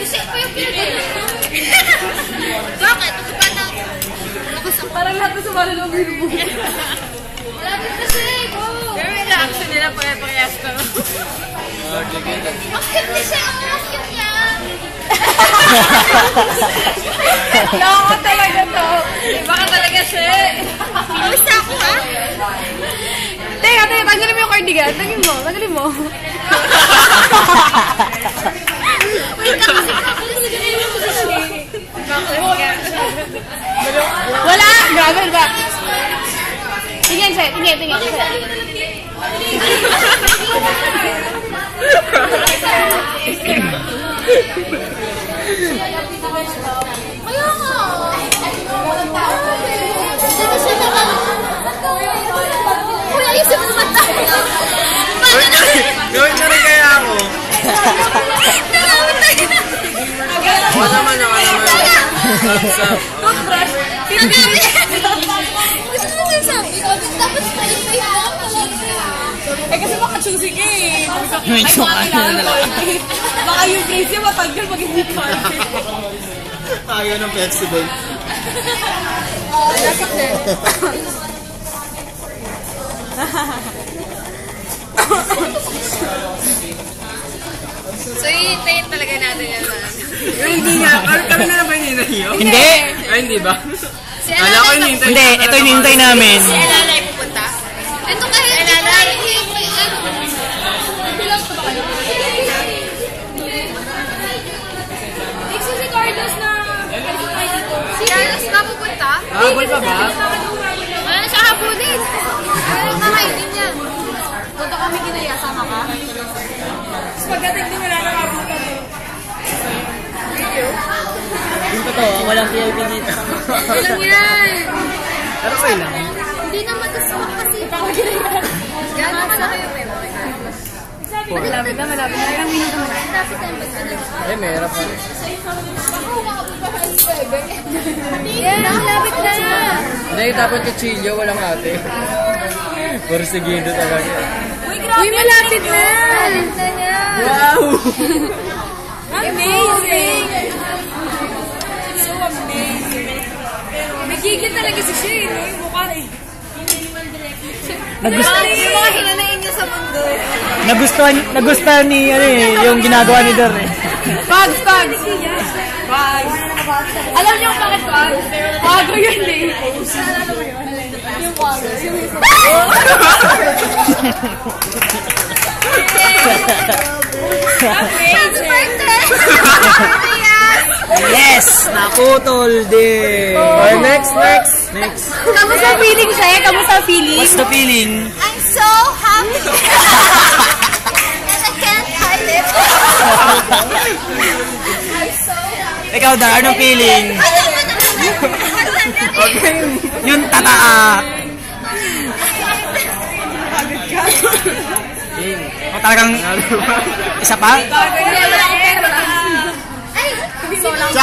Kasi pa yung pinagano. Bakit? Parang lahat na sumali ng binubuo. Lapit kasi, go! Pero may reaction nila pare-parehas ko. Ang cute ni siya! Ang cute niya! Loko talaga to. Iba ka talaga siya. Basta ako, ha? Teka, tanggalin mo yung cardigan. Tanggalin mo. Wait ka kasi wala! Grabe ba? Tingin. Kaya nga! Sino siya naman? Uy, ayusin mo mata! Gawin na rin kaya ako. Wala naman yung Toothbrush! Gusto mo sinasabi ko? Dapat spray-spray mo talaga. Eh kasi maka-choosy ka eh. Ay, baka yung place niya matanggal pag hindi ka. Ayaw ng festival. Nasakit din. So, iintayin talaga natin yan. Hindi nga. Kami na ba hinihintay yun? Hindi. Ay, hindi ba? Ala ko hinihintay. Hindi, ito hinihintay namin. Si Elala ay pupunta? Ito kahit Elala. Si Carlos na... Si Carlos na pupunta? Habol pa ba? Wala na siya habulin. Ayaw kakainin niya. Punta kami kinaya, sama ka? Tapos pagdating din wala na kabuka mo. Yung totoo, walang PIP dito. Ilang yan? Pero okay lang. Hindi naman gusto ko kasi. Gano'n ka na kayo, Pemo? Malapit na. Ilang minuto mo na. Dapat tayo magsalit. Eh, meron pa. Yan, malapit na. Hindi, dapat kutsilyo, walang ate. Porsigido talaga. Uy, malapit na! Malapit na niya. Wow! Amazing! So amazing. Nagigil talaga si Shay, no? Yung mukha eh. Yung mga hinanain niya sa mundo. Nagustuhan ni, yung ginagawa ni Dor eh. Bugs! Alam niyo kung bakit Bugs? Bago yun eh. Yung Bugs. Yes! Naputol din! Or next. Kamusta feeling siya? Kamusta feeling? What's the feeling? I'm so happy. And I can't hide it. I'm so happy. Ikaw, Dar, anong feeling? Yung tataa. O talagang isa pa? Ay,